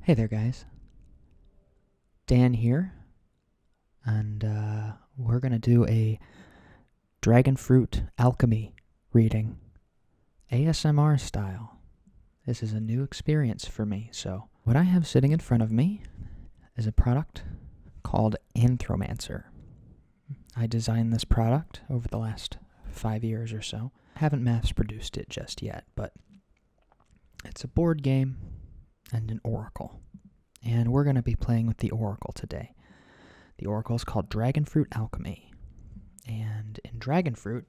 Hey there, guys. Dan here, and we're going to do a Dragonfruit alchemy reading, ASMR style. This is a new experience for me, so what I have sitting in front of me is a product called Anthromancer. I designed this product over the last 5 years or so. I haven't mass-produced it just yet, but it's a board game and an oracle. And we're going to be playing with the oracle today. The oracle is called Dragonfruit Alchemy. And in Dragonfruit,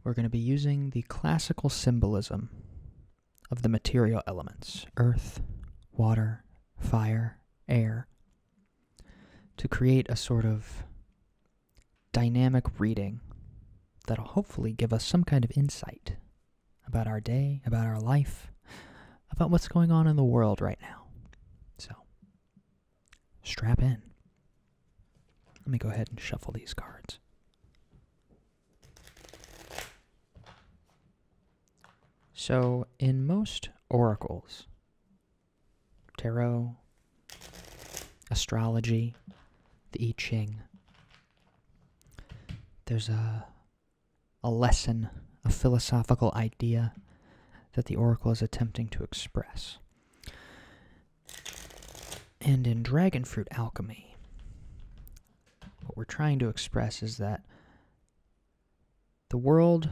we're going to be using the classical symbolism of the material elements, earth, water, fire, air, to create a sort of dynamic reading that'll hopefully give us some kind of insight about our day, about our life, about what's going on in the world right now. So, strap in. Let me go ahead and shuffle these cards. So, in most oracles, tarot, astrology, the I Ching, there's a lesson, a philosophical idea that the oracle is attempting to express. And in Dragonfruit Alchemy, what we're trying to express is that the world,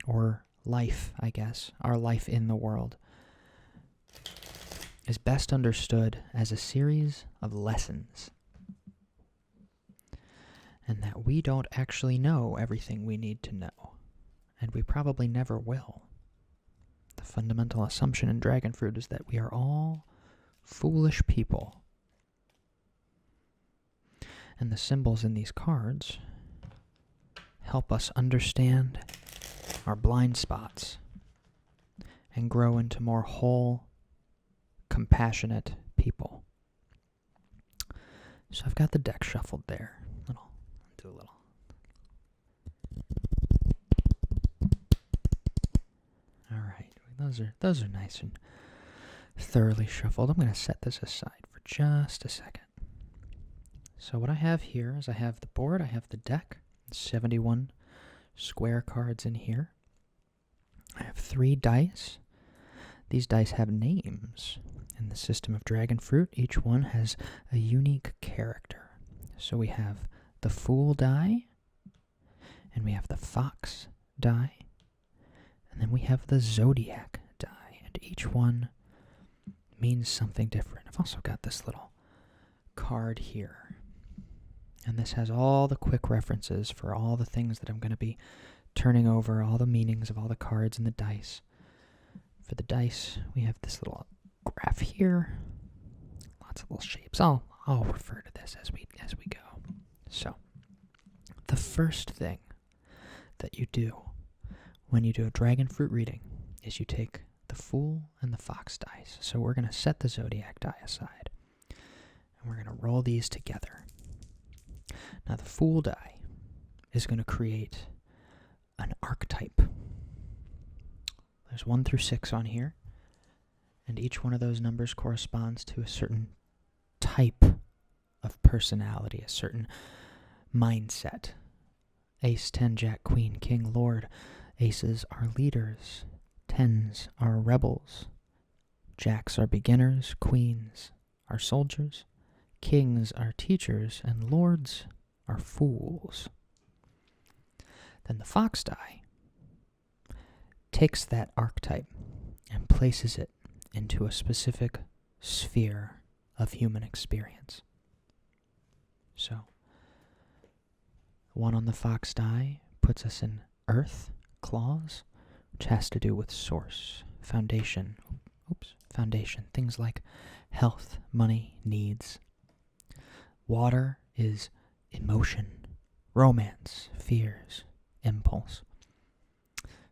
or life, I guess, our life in the world, is best understood as a series of lessons. And that we don't actually know everything we need to know. And we probably never will. The fundamental assumption in Dragonfruit is that we are all foolish people. And the symbols in these cards help us understand our blind spots and grow into more whole, compassionate people. So I've got the deck shuffled there. I'll do a little. All right, those are nice and thoroughly shuffled. I'm going to set this aside for just a second. So what I have here is I have the board, I have the deck, 71 square cards in here. I have 3 dice. These dice have names. In the system of Dragonfruit, each one has a unique character. So we have the Fool die, and we have the Fox die, and then we have the Zodiac die, and each one means something different. I've also got this little card here, and this has all the quick references for all the things that I'm going to be turning over, all the meanings of all the cards and the dice. For the dice, we have this little graph here, lots of little shapes. I'll refer to this as we go. So, the first thing that you do when you do a Dragonfruit reading is you take the Fool and the Fox dice. So we're going to set the Zodiac die aside, and we're going to roll these together. Now the Fool die is going to create an archetype. There's 1 through 6 on here, and each one of those numbers corresponds to a certain type of personality, a certain mindset. Ace, 10, Jack, Queen, King, Lord. Aces are leaders. Tens are rebels. Jacks are beginners. Queens are soldiers. Kings are teachers. And lords are fools. Then the Fox die takes that archetype and places it into a specific sphere of human experience. So, one on the Fox die puts us in Earth, claws, which has to do with source, foundation, things like health, money, needs. Water is emotion, romance, fears, impulse.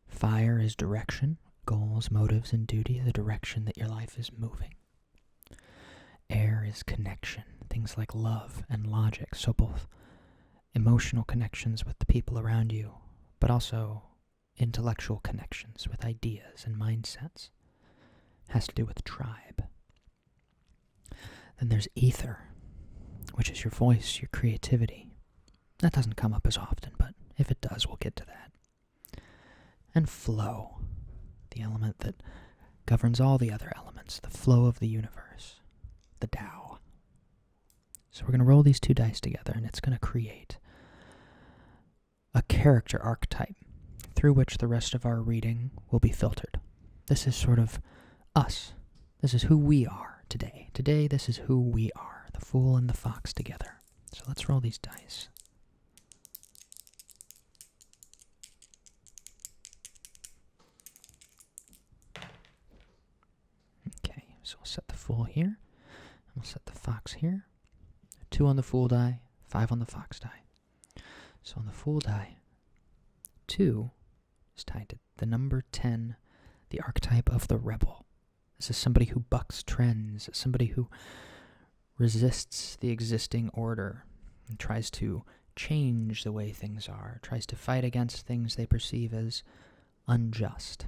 Fire is direction, goals, motives, and duty, the direction that your life is moving. Air is connection, things like love and logic, so both emotional connections with the people around you, but also intellectual connections with ideas and mindsets. has to do with tribe. Then there's ether, which is your voice, your creativity. That doesn't come up as often, but if it does, we'll get to that. And flow, the element that governs all the other elements, the flow of the universe, the Tao. So we're going to roll these 2 dice together, and it's going to create a character archetype through which the rest of our reading will be filtered. This is sort of us. This is who we are today. Today, this is who we are, the fool and the fox together. So let's roll these dice. Okay, so we'll set the fool here, and we'll set the fox here. 2 on the fool die, 5 on the fox die. So on the fool die, 2 is tied to the number 10, the archetype of the rebel. This is somebody who bucks trends, somebody who resists the existing order and tries to change the way things are, tries to fight against things they perceive as unjust.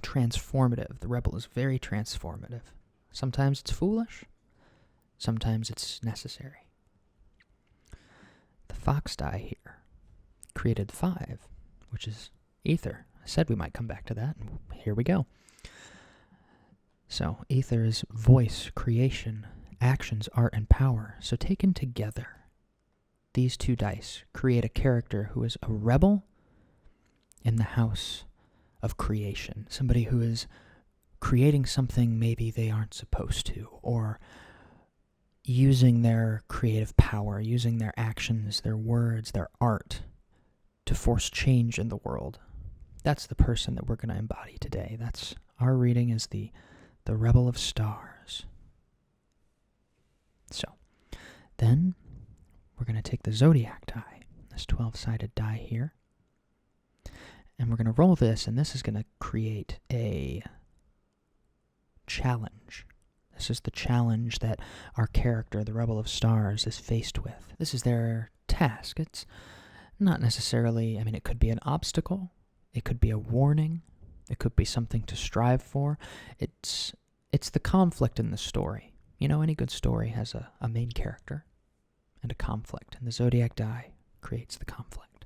Transformative. The rebel is very transformative. Sometimes it's foolish, sometimes it's necessary. The fox die here created 5, which is ether. I said we might come back to that, and here we go. So, ether is voice, creation, actions, art, and power. So taken together, these 2 dice create a character who is a rebel in the house of creation. Somebody who is creating something maybe they aren't supposed to, or using their creative power, using their actions, their words, their art to force change in the world. That's the person that we're going to embody today. That's our reading is the Rebel of Stars. So, then we're going to take the Zodiac die, this 12-sided die here, and we're going to roll this, and this is going to create a challenge. This is the challenge that our character, the Rebel of Stars, is faced with. This is their task. It's not necessarily, it could be an obstacle, it could be a warning, it could be something to strive for. It's the conflict in the story. Any good story has a main character and a conflict, and the Zodiac die creates the conflict.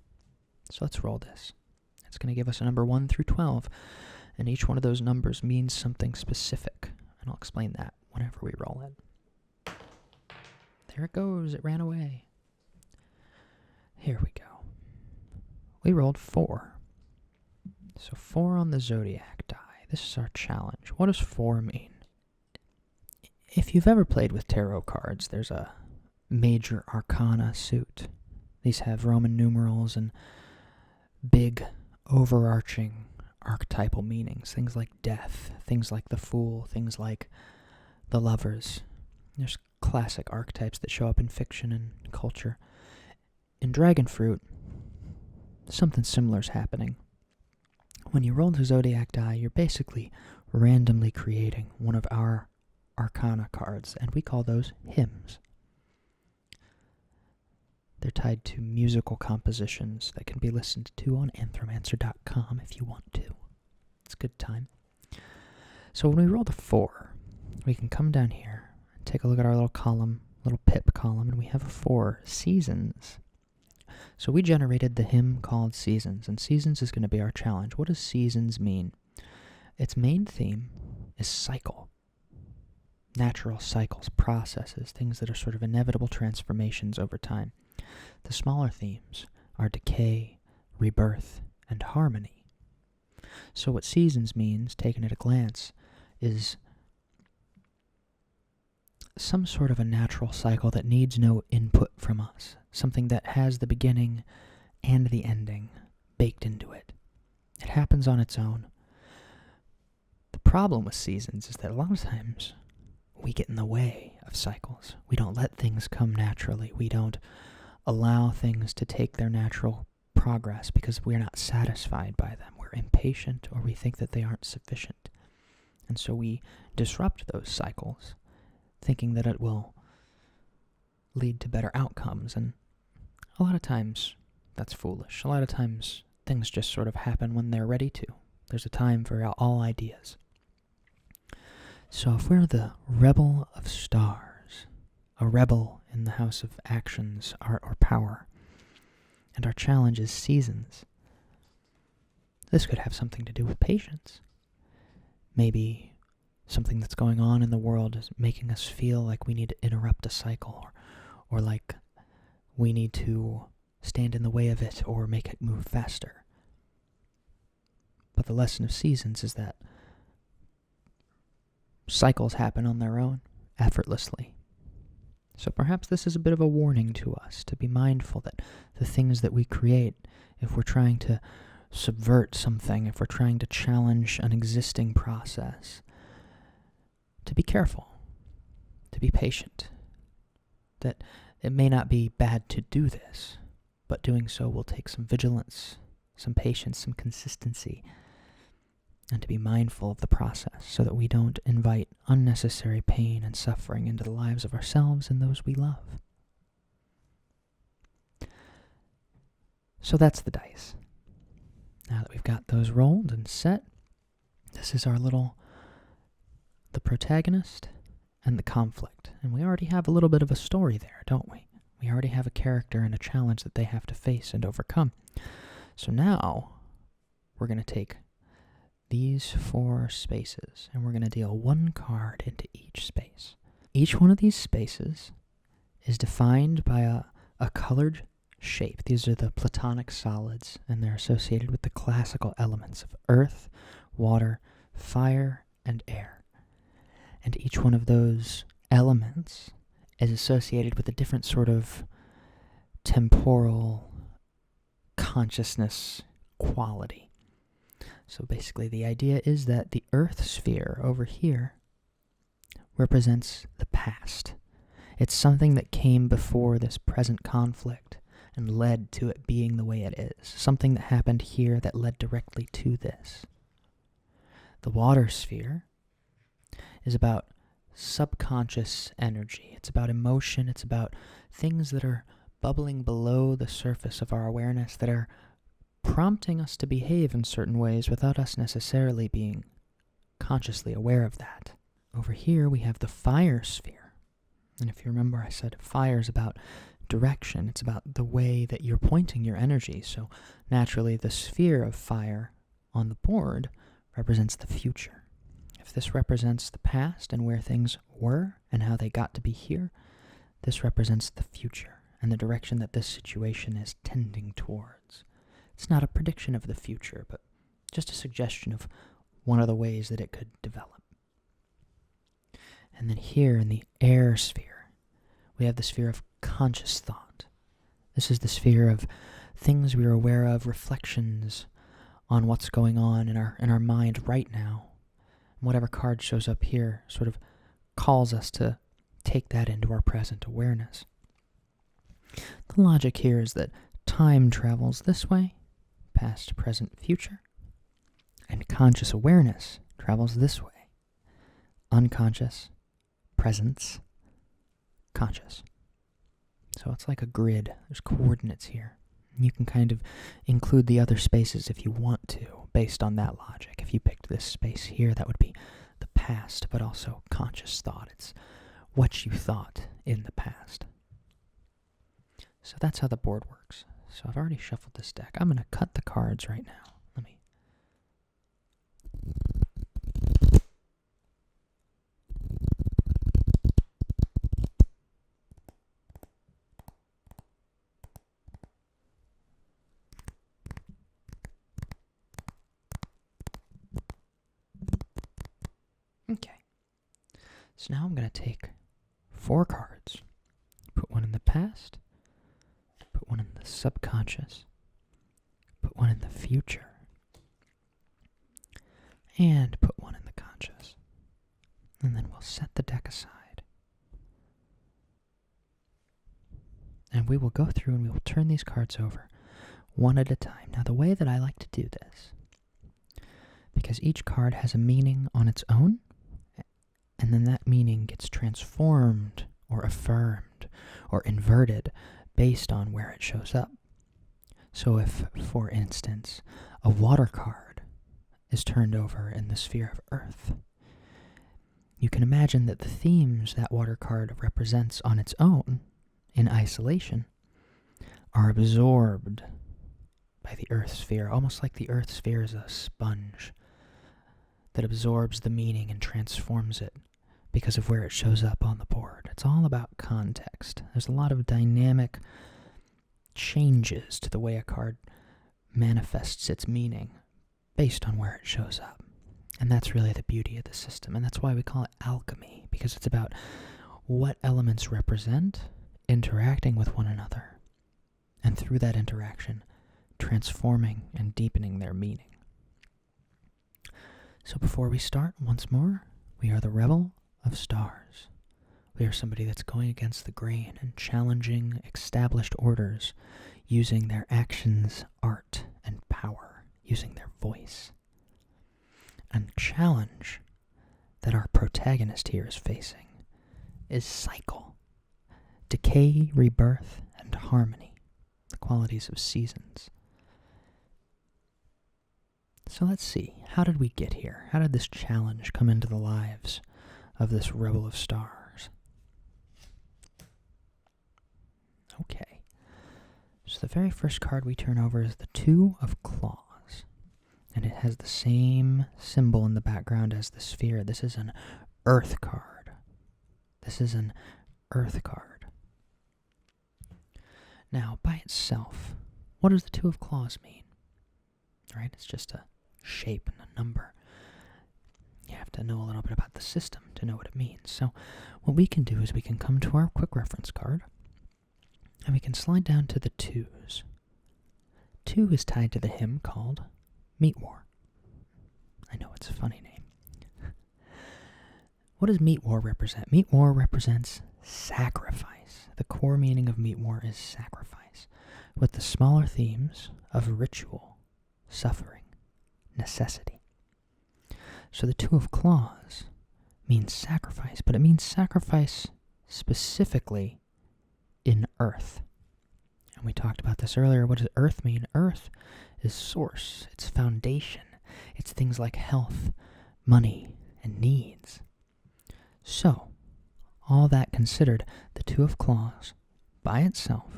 So let's roll this. It's going to give us a number 1 through 12, and each one of those numbers means something specific, and I'll explain that whenever we roll it. There it goes. It ran away. Here we go. We rolled 4. So 4 on the Zodiac die. This is our challenge. What does 4 mean? If you've ever played with tarot cards, there's a major arcana suit. These have Roman numerals and big, overarching archetypal meanings. Things like death, things like the fool, things like the lovers. There's classic archetypes that show up in fiction and culture. In Dragonfruit, something similar is happening. When you roll the Zodiac die, you're basically randomly creating one of our arcana cards, and we call those hymns. They're tied to musical compositions that can be listened to on anthromancer.com if you want to. It's a good time. So when we roll the 4, we can come down here and take a look at our little column, little pip column, and we have 4 seasons. So we generated the hymn called Seasons, and Seasons is going to be our challenge. What does Seasons mean? Its main theme is cycle. Natural cycles, processes, things that are sort of inevitable transformations over time. The smaller themes are decay, rebirth, and harmony. So what Seasons means, taken at a glance, is some sort of a natural cycle that needs no input from us. Something that has the beginning and the ending baked into it. It happens on its own. The problem with Seasons is that a lot of times we get in the way of cycles. We don't let things come naturally. We don't allow things to take their natural progress because we're not satisfied by them. We're impatient, or we think that they aren't sufficient. And so we disrupt those cycles, thinking that it will lead to better outcomes. And a lot of times that's foolish. A lot of times things just sort of happen when they're ready to. There's a time for all ideas. So if we're the rebel of stars, a rebel in the house of actions, art, or power, and our challenge is seasons, this could have something to do with patience. Maybe something that's going on in the world is making us feel like we need to interrupt a cycle, or like we need to stand in the way of it or make it move faster. But the lesson of seasons is that cycles happen on their own, effortlessly. So perhaps this is a bit of a warning to us to be mindful that the things that we create, if we're trying to subvert something, if we're trying to challenge an existing process, to be careful, to be patient, that it may not be bad to do this, but doing so will take some vigilance, some patience, some consistency, and to be mindful of the process so that we don't invite unnecessary pain and suffering into the lives of ourselves and those we love. So that's the dice. Now that we've got those rolled and set, this is our the protagonist and the conflict. And we already have a little bit of a story there, don't we? We already have a character and a challenge that they have to face and overcome. So now we're going to take these 4 spaces and we're going to deal 1 card into each space. Each one of these spaces is defined by a colored shape. These are the platonic solids, and they're associated with the classical elements of earth, water, fire, and air. And each one of those elements is associated with a different sort of temporal consciousness quality. So basically the idea is that the earth sphere over here represents the past. It's something that came before this present conflict and led to it being the way it is. Something that happened here that led directly to this. The water sphere is about subconscious energy. It's about emotion. It's about things that are bubbling below the surface of our awareness that are prompting us to behave in certain ways without us necessarily being consciously aware of that. Over here we have the fire sphere. And if you remember, I said fire is about direction. It's about the way that you're pointing your energy. So naturally the sphere of fire on the board represents the future. If this represents the past and where things were and how they got to be here, this represents the future and the direction that this situation is tending towards. It's not a prediction of the future, but just a suggestion of one of the ways that it could develop. And then here in the air sphere, we have the sphere of conscious thought. This is the sphere of things we are aware of, reflections on what's going on in our mind right now. And whatever card shows up here sort of calls us to take that into our present awareness. The logic here is that time travels this way, past, present, future, and conscious awareness travels this way, unconscious, presence, conscious. So it's like a grid. There's coordinates here. You can kind of include the other spaces if you want to, based on that logic. If you picked this space here, that would be the past, but also conscious thought. It's what you thought in the past. So that's how the board works. So I've already shuffled this deck. I'm going to cut the cards right now. Okay. So now I'm going to take 4 cards, put one in the past, put one in the subconscious, put one in the future, and put one in the conscious. And then we'll set the deck aside. And we will go through and we will turn these cards over one at a time. Now the way that I like to do this, because each card has a meaning on its own, and then that meaning gets transformed or affirmed or inverted based on where it shows up. So if, for instance, a water card is turned over in the sphere of earth, you can imagine that the themes that water card represents on its own, in isolation, are absorbed by the earth sphere, almost like the earth sphere is a sponge that absorbs the meaning and transforms it because of where it shows up on the board. It's all about context. There's a lot of dynamic changes to the way a card manifests its meaning based on where it shows up. And that's really the beauty of the system. And that's why we call it alchemy, because it's about what elements represent interacting with one another, and through that interaction, transforming and deepening their meaning. So before we start, once more, we are the rebel of stars. We are somebody that's going against the grain and challenging established orders, using their actions, art, and power, using their voice. And challenge that our protagonist here is facing is cycle, decay, rebirth, and harmony, the qualities of seasons. So let's see, how did we get here? How did this challenge come into the lives of this rebel of stars? Okay, so the very first card we turn over is the Two of Claws. And it has the same symbol in the background as the sphere. This is an earth card. This is an earth card. Now, by itself, what does the Two of Claws mean? Right? It's just a shape and a number. You have to know a little bit about the system to know what it means. So what we can do is we can come to our quick reference card, and we can slide down to the twos. Two is tied to the hymn called Meat War. I know, it's a funny name. What does Meat War represent? Meat War represents sacrifice. The core meaning of Meat War is sacrifice, with the smaller themes of ritual, suffering, necessity. So the Two of Claws means sacrifice, but it means sacrifice specifically in earth. And we talked about this earlier. What does earth mean? Earth is source, it's foundation, it's things like health, money, and needs. So, all that considered, the Two of Claws, by itself,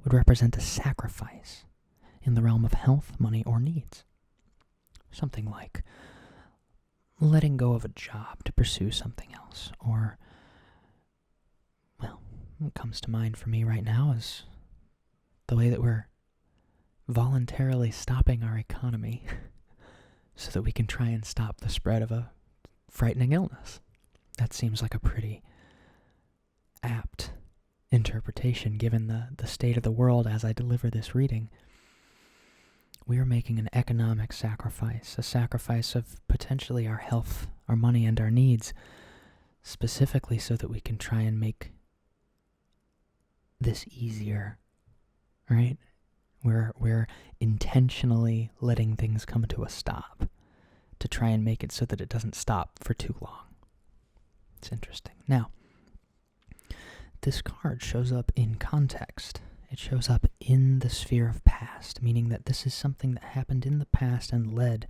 would represent a sacrifice in the realm of health, money, or needs. Something like letting go of a job to pursue something else, or, well, what comes to mind for me right now is the way that we're voluntarily stopping our economy so that we can try and stop the spread of a frightening illness. That seems like a pretty apt interpretation given the state of the world as I deliver this reading. We are making an economic sacrifice, a sacrifice of potentially our health, our money, and our needs, specifically so that we can try and make this easier, right? We're intentionally letting things come to a stop to try and make it so that it doesn't stop for too long. It's interesting. Now, this card shows up in context. It shows up in the sphere of past, meaning that this is something that happened in the past and led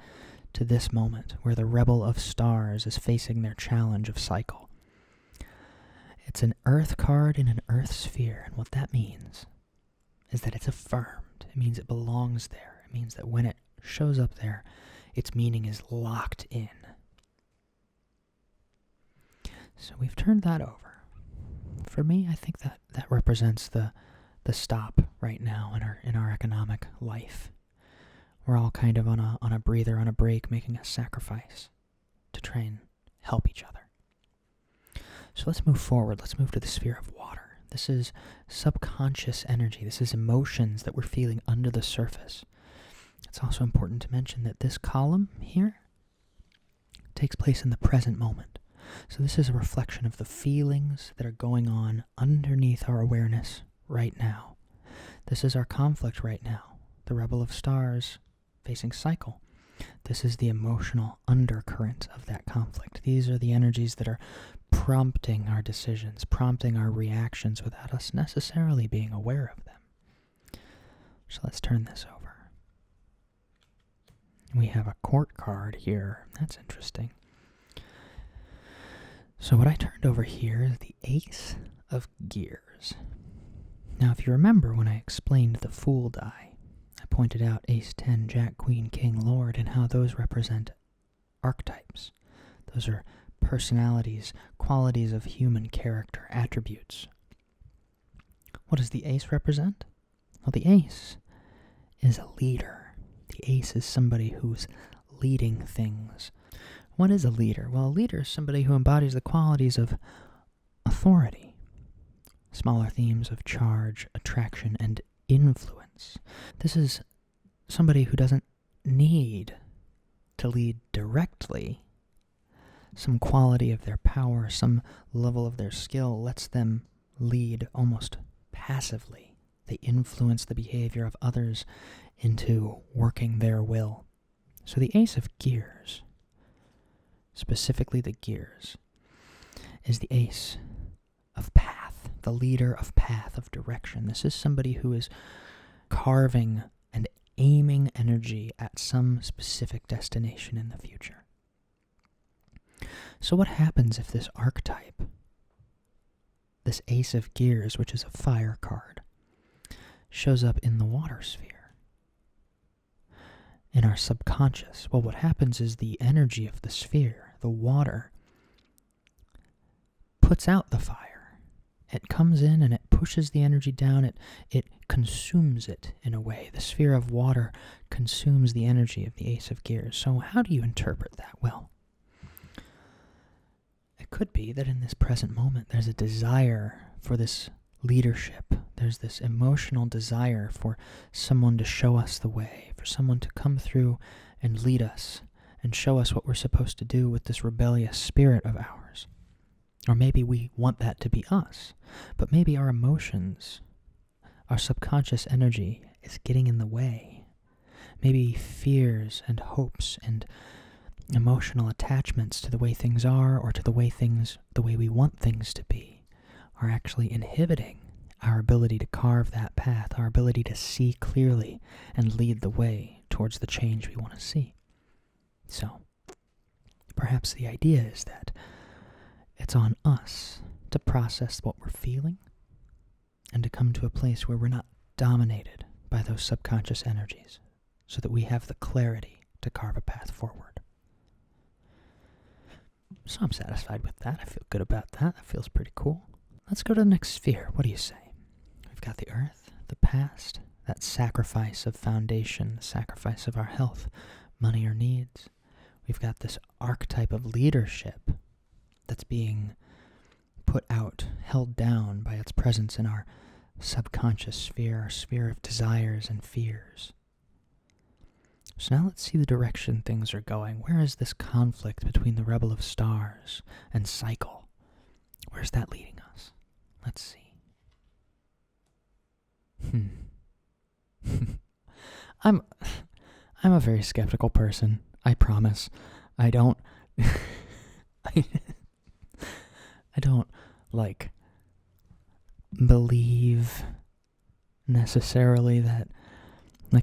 to this moment where the rebel of stars is facing their challenge of cycle. It's an earth card in an earth sphere, and what that means is that it's affirmed. It means it belongs there. It means that when it shows up there, its meaning is locked in. So we've turned that over. For me, I think that represents the stop right now in our economic life. We're all kind of on a breather, on a break, making a sacrifice to try and help each other. So let's move forward. Let's move to the sphere of water. This is subconscious energy. This is emotions that we're feeling under the surface. It's also important to mention that this column here takes place in the present moment. So this is a reflection of the feelings that are going on underneath our awareness right now. This is our conflict right now. The rebel of stars facing cycle. This is the emotional undercurrent of that conflict. These are the energies that are prompting our decisions, prompting our reactions without us necessarily being aware of them. So let's turn this over. We have a court card here. That's interesting. So what I turned over here is the Ace of Gears. Now, if you remember when I explained the Fool die, I pointed out Ace 10, Jack, Queen, King, Lord, and how those represent archetypes. Those are personalities, qualities of human character, attributes. What does the Ace represent? Well, the Ace is a leader. The Ace is somebody who's leading things. What is a leader? Well, a leader is somebody who embodies the qualities of authority. Smaller themes of charge, attraction, and influence. This is somebody who doesn't need to lead directly. Some quality of their power, some level of their skill lets them lead almost passively. They influence the behavior of others into working their will. So the Ace of Gears, specifically the gears, is the Ace of Path, the leader of path, of direction. This is somebody who is carving and aiming energy at some specific destination in the future. So what happens if this archetype, this Ace of Gears, which is a fire card, shows up in the water sphere, in our subconscious? Well, what happens is the energy of the sphere, the water, puts out the fire. It comes in and it pushes the energy down. It consumes it in a way. The sphere of water consumes the energy of the Ace of Gears. So how do you interpret that? Well, it could be that in this present moment there's a desire for this leadership. There's this emotional desire for someone to show us the way, for someone to come through and lead us and show us what we're supposed to do with this rebellious spirit of ours. Or maybe we want that to be us, but maybe our emotions, our subconscious energy is getting in the way. Maybe fears and hopes and emotional attachments to the way things are or to the way we want things to be are actually inhibiting our ability to carve that path, our ability to see clearly and lead the way towards the change we want to see. So, perhaps the idea is that it's on us to process what we're feeling and to come to a place where we're not dominated by those subconscious energies so that we have the clarity to carve a path forward. So I'm satisfied with that. I feel good about that. That feels pretty cool. Let's go to the next sphere. What do you say? We've got the earth, the past, that sacrifice of foundation, the sacrifice of our health, money, or needs. We've got this archetype of leadership that's being put out, held down by its presence in our subconscious sphere, our sphere of desires and fears. So now let's see the direction things are going. Where is this conflict between the Rebel of Stars and Cycle? Where's that leading us? Let's see. I'm a very skeptical person. I promise. I don't believe necessarily that,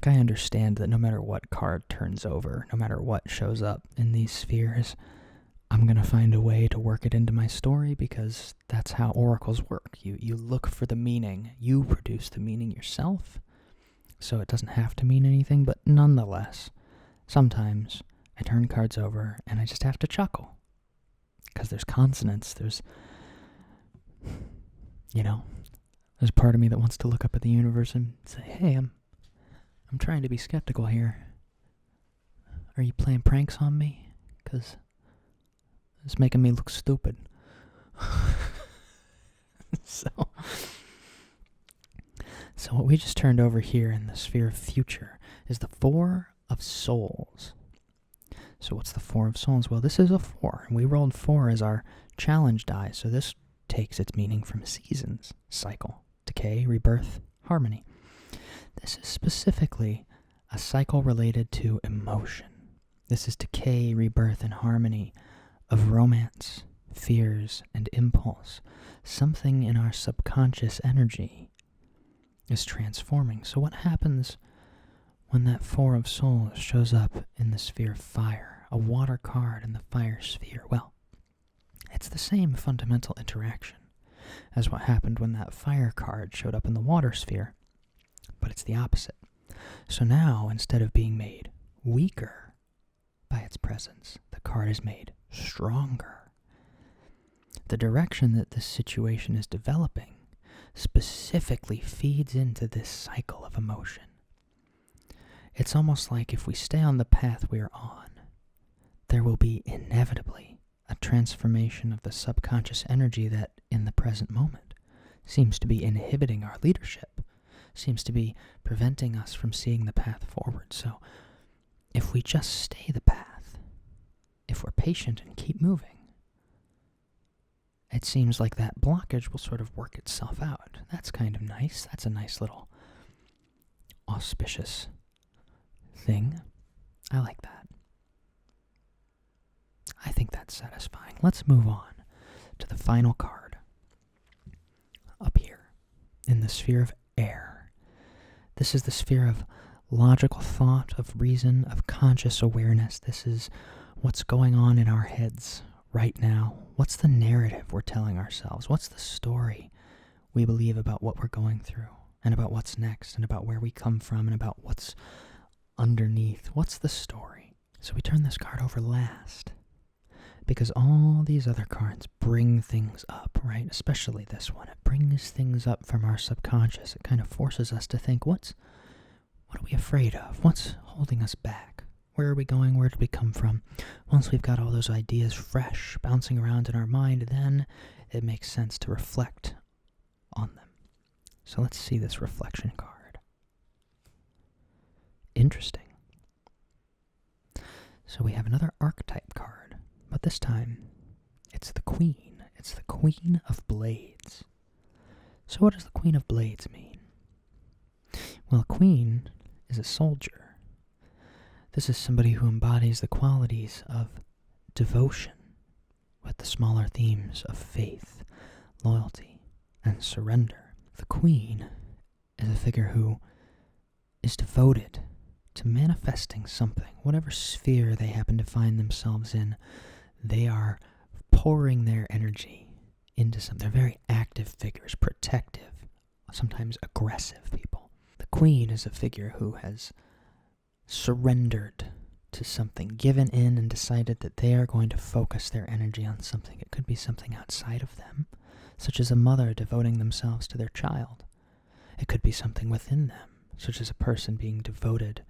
I understand that no matter what card turns over, no matter what shows up in these spheres, I'm going to find a way to work it into my story because that's how oracles work. You look for the meaning. You produce the meaning yourself, so it doesn't have to mean anything, but nonetheless, sometimes I turn cards over and I just have to chuckle because there's consonants, there's a part of me that wants to look up at the universe and say, hey, I'm trying to be skeptical here. Are you playing pranks on me? Because it's making me look stupid. So what we just turned over here in the sphere of future is the Four of Souls. So what's the Four of Souls? Well, this is a 4, and we rolled 4 as our challenge die, so this takes its meaning from seasons, cycle, decay, rebirth, harmony. This is specifically a cycle related to emotion. This is decay, rebirth, and harmony of romance, fears, and impulse. Something in our subconscious energy is transforming. So what happens when that Four of Souls shows up in the sphere of fire, a water card in the fire sphere? Well, It's the same fundamental interaction as what happened when that fire card showed up in the water sphere, but it's the opposite. So now, instead of being made weaker by its presence, the card is made stronger. The direction that this situation is developing specifically feeds into this cycle of emotion. It's almost like if we stay on the path we are on, there will be inevitably a transformation of the subconscious energy that, in the present moment, seems to be inhibiting our leadership, seems to be preventing us from seeing the path forward. So, if we just stay the path, if we're patient and keep moving, it seems like that blockage will sort of work itself out. That's kind of nice. That's a nice little auspicious thing. I like that. I think that's satisfying. Let's move on to the final card. Up here, in the sphere of air. This is the sphere of logical thought, of reason, of conscious awareness. This is what's going on in our heads right now. What's the narrative we're telling ourselves? What's the story we believe about what we're going through, and about what's next, and about where we come from, and about what's underneath? What's the story? So we turn this card over last, because all these other cards bring things up, right? Especially this one. It brings things up from our subconscious. It kind of forces us to think, what are we afraid of? What's holding us back? Where are we going? Where did we come from? Once we've got all those ideas fresh, bouncing around in our mind, then it makes sense to reflect on them. So let's see this reflection card. Interesting. So we have another archetype card, but this time it's the Queen. It's the Queen of Blades. So what does the Queen of Blades mean? Well, a queen is a soldier. This is somebody who embodies the qualities of devotion with the smaller themes of faith, loyalty, and surrender. The queen is a figure who is devoted to manifesting something, whatever sphere they happen to find themselves in. They are pouring their energy into something. They're very active figures, protective, sometimes aggressive people. The queen is a figure who has surrendered to something, given in and decided that they are going to focus their energy on something. It could be something outside of them, such as a mother devoting themselves to their child. It could be something within them, such as a person being devoted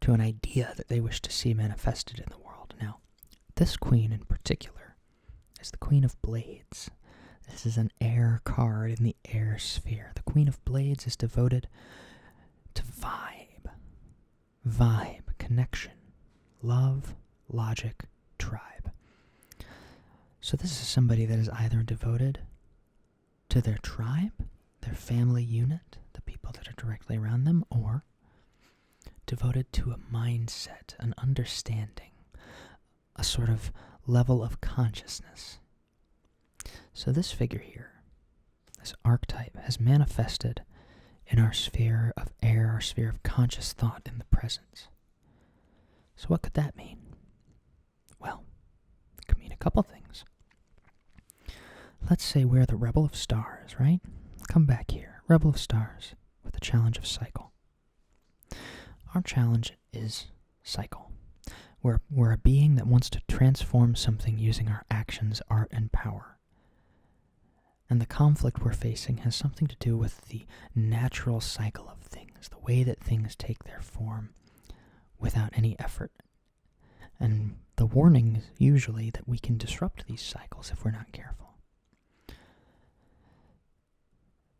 to an idea that they wish to see manifested in the world. Now, this queen in particular is the Queen of Blades. This is an air card in the air sphere. The Queen of Blades is devoted to vibe, connection, love, logic, tribe. So this is somebody that is either devoted to their tribe, their family unit, the people that are directly around them, or devoted to a mindset, an understanding, a sort of level of consciousness. So this figure here, this archetype, has manifested in our sphere of air, our sphere of conscious thought in the present. So what could that mean? Well, it could mean a couple things. Let's say we're the Rebel of Stars, right? Come back here, Rebel of Stars, with the challenge of cycle. Our challenge is cycle. We're a being that wants to transform something using our actions, art, and power. And the conflict we're facing has something to do with the natural cycle of things, the way that things take their form without any effort. And the warning is usually that we can disrupt these cycles if we're not careful.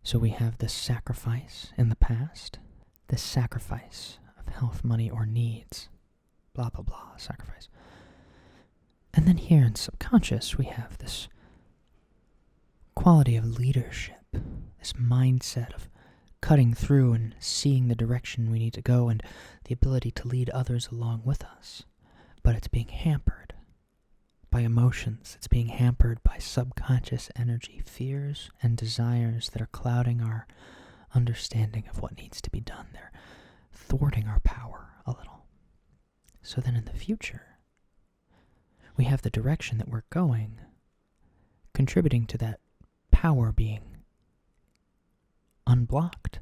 So we have this sacrifice in the past, this sacrifice of health, money, or needs, blah, blah, blah, sacrifice. And then here in subconscious, we have this quality of leadership, this mindset of cutting through and seeing the direction we need to go and the ability to lead others along with us. But it's being hampered by emotions. It's being hampered by subconscious energy, fears and desires that are clouding our understanding of what needs to be done. They're thwarting our power a little. So then in the future, we have the direction that we're going contributing to that power being unblocked.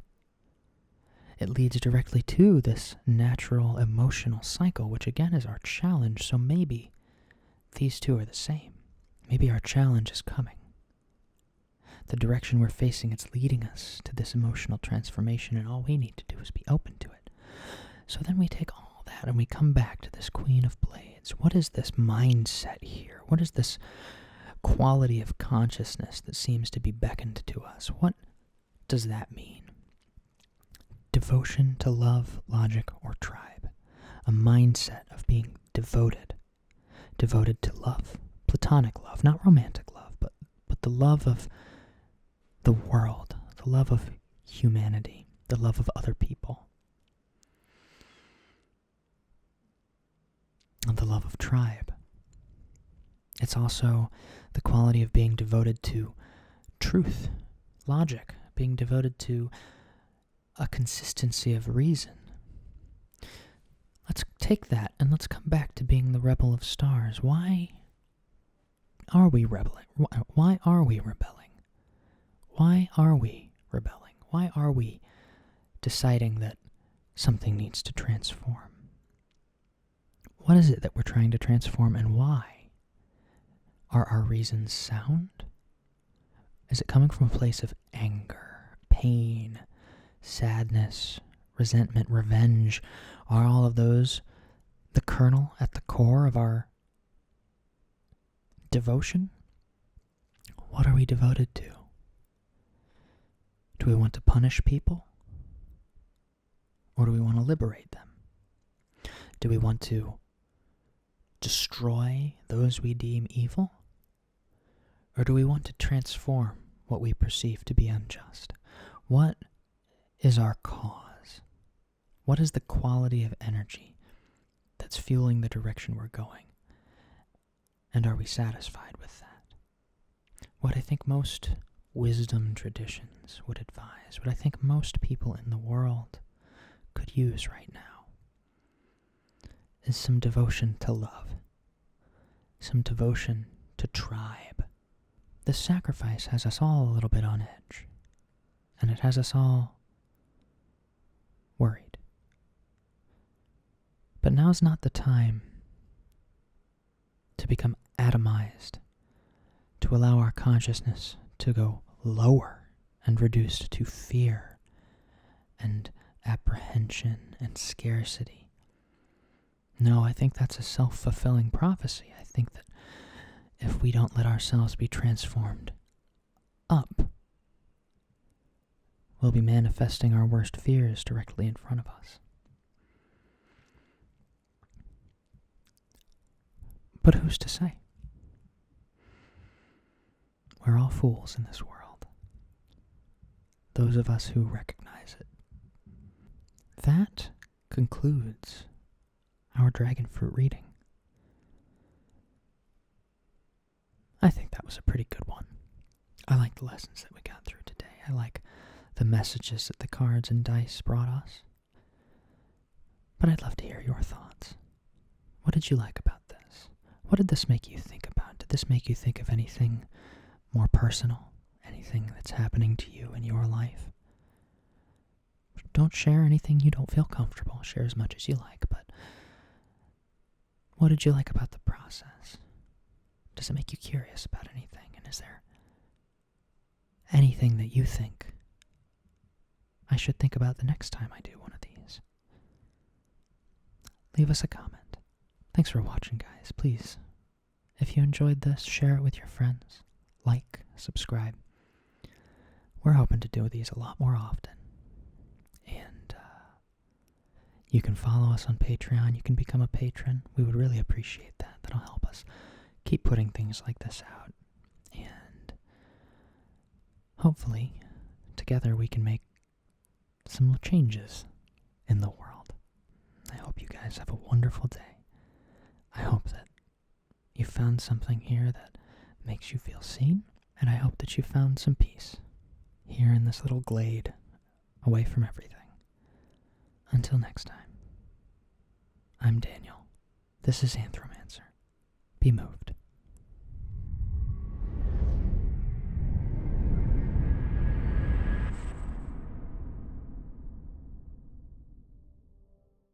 It leads directly to this natural emotional cycle, which again is our challenge. So maybe these two are the same. Maybe our challenge is coming. The direction we're facing, it's leading us to this emotional transformation, and all we need to do is be open to it. So then we take all that and we come back to this Queen of Blades. What is this mindset here? What is this quality of consciousness that seems to be beckoned to us? What does that mean? Devotion to love, logic, or tribe. A mindset of being devoted. Devoted to love. Platonic love, not romantic love, but the love of the world, the love of humanity, the love of other people, and the love of tribe. It's also the quality of being devoted to truth, logic, being devoted to a consistency of reason. Let's take that and let's come back to being the rebel of stars. Why are we rebelling? Why are we rebelling? Why are we rebelling? Why are we deciding that something needs to transform? What is it that we're trying to transform, and why? Are our reasons sound? Is it coming from a place of anger, pain, sadness, resentment, revenge? Are all of those the kernel at the core of our devotion? What are we devoted to? Do we want to punish people? Or do we want to liberate them? Do we want to destroy those we deem evil? Or do we want to transform what we perceive to be unjust? What is our cause? What is the quality of energy that's fueling the direction we're going? And are we satisfied with that? What I think most wisdom traditions would advise, what I think most people in the world could use right now, is some devotion to love, some devotion to tribe. This sacrifice has us all a little bit on edge, and it has us all worried. But now's not the time to become atomized, to allow our consciousness to go lower and reduced to fear and apprehension and scarcity. No, I think that's a self-fulfilling prophecy. I think that if we don't let ourselves be transformed up, we'll be manifesting our worst fears directly in front of us. But who's to say? We're all fools in this world. Those of us who recognize it. That concludes our Dragonfruit reading. I think that was a pretty good one. I like the lessons that we got through today. I like the messages that the cards and dice brought us. But I'd love to hear your thoughts. What did you like about this? What did this make you think about? Did this make you think of anything more personal? Anything that's happening to you in your life? Don't share anything you don't feel comfortable. Share as much as you like, but what did you like about the process? Does it make you curious about anything? And is there anything that you think I should think about the next time I do one of these? Leave us a comment. Thanks for watching, guys. Please, if you enjoyed this, share it with your friends. Like, subscribe. We're hoping to do these a lot more often. And you can follow us on Patreon. You can become a patron. We would really appreciate that. That'll help us keep putting things like this out. And hopefully, together we can make some changes in the world. I hope you guys have a wonderful day. I hope that you found something here that makes you feel seen. And I hope that you found some peace here in this little glade, away from everything. Until next time, I'm Daniel. This is Anthromancer. Be moved.